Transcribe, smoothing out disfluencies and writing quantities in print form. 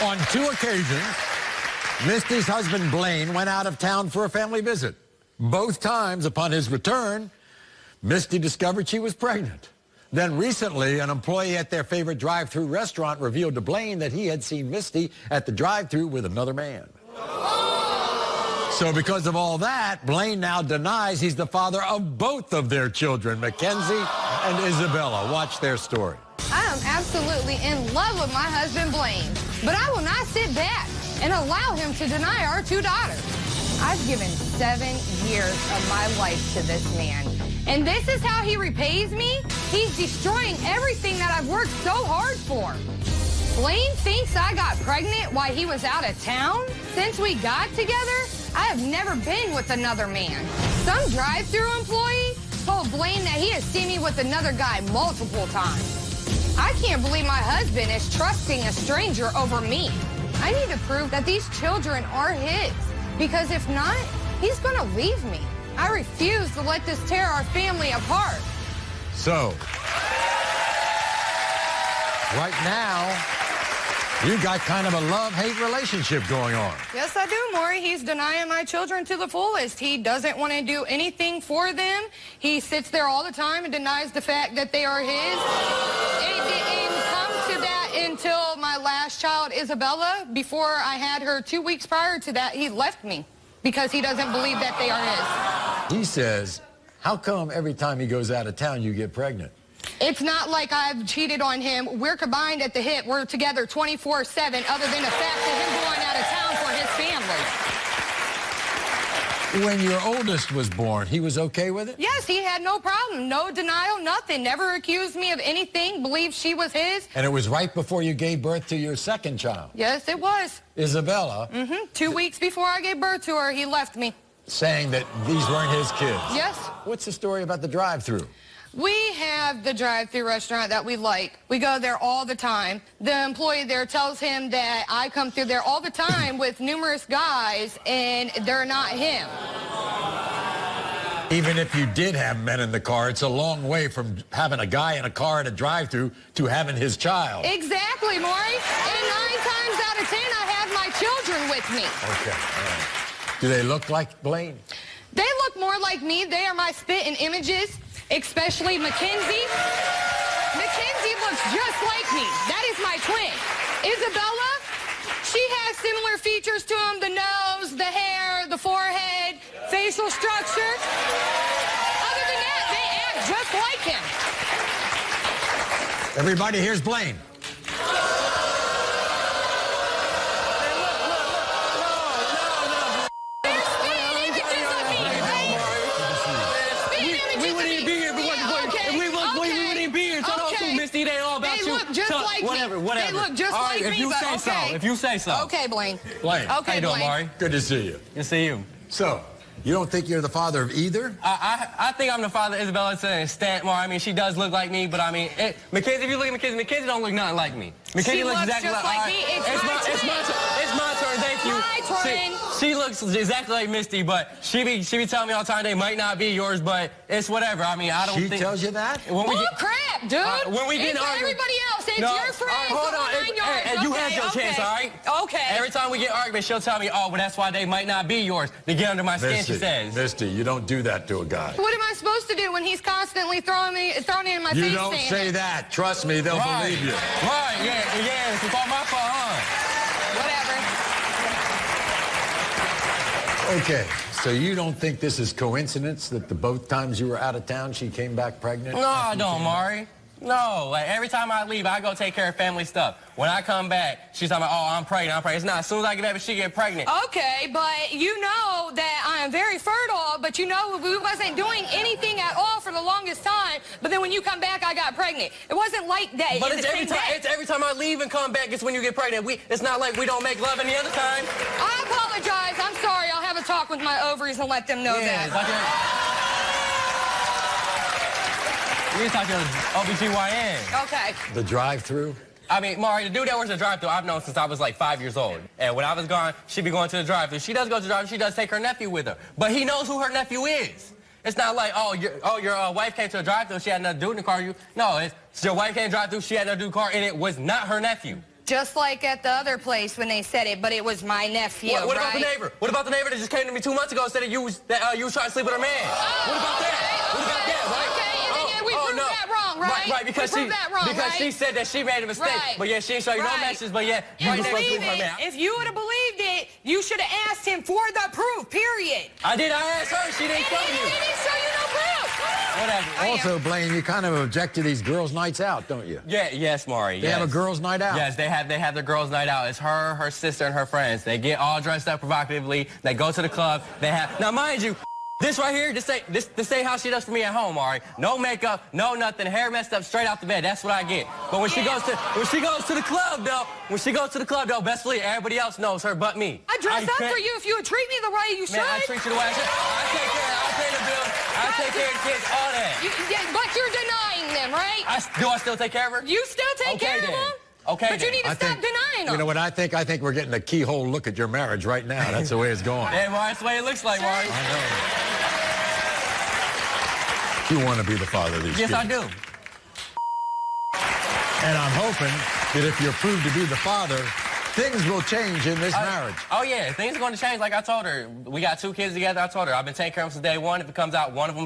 On 2 occasions, Misty's husband Blaine went out of town for a family visit. Both times upon his return, Misty discovered she was pregnant. Then recently, an employee at their favorite drive-thru restaurant revealed to Blaine that he had seen Misty at the drive-thru with another man. So because of all that, Blaine now denies he's the father of both of their children, Mackenzie and Isabella. Watch their story. I am absolutely in love with my husband, Blaine, but I will not sit back and allow him to deny our 2 daughters. I've given 7 years of my life to this man, and this is how he repays me? He's destroying everything that I've worked so hard for. Blaine thinks I got pregnant while he was out of town. Since we got together, I have never been with another man. Some drive-thru employee told Blaine that he has seen me with another guy multiple times. I can't believe my husband is trusting a stranger over me. I need to prove that these children are his, because if not, he's gonna leave me. I refuse to let this tear our family apart. So, right now, you got kind of a love-hate relationship going on. Yes, I do, Maury. He's denying my children to the fullest. He doesn't want to do anything for them. He sits there all the time and denies the fact that they are his. It didn't come to that until my last child, Isabella. Before I had her 2 weeks prior to that, he left me because he doesn't believe that they are his. He says, how come every time he goes out of town you get pregnant? It's not like I've cheated on him. We're combined at the hip. We're together 24/7, other than the fact of him going out of town for his family. When your oldest was born, he was okay with it? Yes, he had no problem. No denial, nothing. Never accused me of anything. Believed she was his. And it was right before you gave birth to your second child? Yes, it was. Isabella? 2 weeks before I gave birth to her, he left me. Saying that these weren't his kids? Yes. What's the story about the drive-thru? We have the drive-thru restaurant that we like. We go there all the time. The employee there tells him that I come through there all the time with numerous guys, and they're not him. Even if you did have men in the car, it's a long way from having a guy in a car at a drive-thru to having his child. Exactly, Maury. And 9 times out of 10, I have my children with me. Okay, all right. Do they look like Blaine? They look more like me. They are my spit and images. Especially Mackenzie. Mackenzie looks just like me. That is my twin. Isabella, she has similar features to him. The nose, the hair, the forehead, facial structure. Other than that, they act just like him. Everybody, here's Blaine. They all about they look just like whatever. They look just like me, if you say so. If you say so. Okay, Blaine. Blaine. Okay, How you doing, Blaine. Maury? Good to see you. Good to see you. So, you don't think you're the father of either? I think I'm the father of Isabella to an extent, Maury. I mean, she does look like me, but I mean, Mackenzie, if you look at Mackenzie, Mackenzie don't look nothing like me. Mackenzie looks exactly just like me. It's my turn. Thank you. My turn. She looks exactly like Misty, but she be telling me all the time they might not be yours, but it's whatever. I mean, I don't think... She tells you that? When we crap, dude. When we get it's argued... everybody else. It's your friends. Hold on. And you have your chance, all right? Okay. Every time we get arguments, she'll tell me, oh, well, that's why they might not be yours. To get under my skin, she says. Misty, you don't do that to a guy. What am I supposed to do when he's constantly throwing it in my face? You don't say that. Trust me, they'll believe you. Right, yeah, it's all my fault, huh? Whatever. Okay, so you don't think this is coincidence that both times you were out of town, she came back pregnant? No, I don't, Maury. No, like every time I leave, I go take care of family stuff. When I come back, she's talking about, oh, I'm pregnant. It's not. As soon as I get back, she get pregnant. Okay, but you know that I am very fertile, but you know we wasn't doing anything at all for the longest time. But then when you come back, I got pregnant. It wasn't like that. But it's every time I leave and come back, it's when you get pregnant. It's not like we don't make love any other time. I apologize. I'm sorry. I'll have a talk with my ovaries and let them know that. You're talking to OBGYN. Okay. The drive-thru? I mean, Maury, the dude that works at the drive-thru, I've known since I was like 5 years old. And when I was gone, she'd be going to the drive-thru. She does go to the drive-thru. She does take her nephew with her. But he knows who her nephew is. It's not like, oh, your wife came to the drive-thru, she had another dude in the car. No, it's your wife came to the drive-thru, she had another dude in the car, and it was not her nephew. Just like at the other place when they said it, but it was my nephew, What about the neighbor? What about the neighbor that just came to me 2 months ago and said that you was trying to sleep with her man? What about that? What about that, right? Okay, and then we proved that wrong, right? Right, because she said that she made a mistake. Right. But yeah, she didn't show you no messages, but yeah, right next to her man. If you would have believed it, you should have asked him for the proof, period. I did. I asked her. She didn't show you. He didn't show you no proof. Whatever. Also, Blaine, you kind of object to these girls' nights out, don't you? Yeah, yes, Maury. They have a girls' night out. Yes, they have their girls' night out. It's her sister, and her friends. They get all dressed up provocatively. They go to the club. They have now, mind you, this right here, this ain't how she does for me at home, Maury. No makeup, no nothing, hair messed up straight out the bed. That's what I get. But when she goes to the club, though, best believe everybody else knows her but me. I dress up for you if you would treat me the way you should. Man, I treat you the way I should. I take care. I pay the bills. I take care of the kids. All that. But you're denying them, right? Do I still take care of her? You still take care of them? Okay, but you need to stop denying them. You know what I think? I think we're getting a keyhole look at your marriage right now. That's the way it's going. Yeah, Maury, that's the way it looks like, Maury. I know. You want to be the father of these kids. Yes, I do. And I'm hoping that if you're proved to be the father, things will change in this marriage. Oh, yeah. Things are going to change. Like I told her, we got 2 kids together. I told her, I've been taking care of them since day one. If it comes out, one of them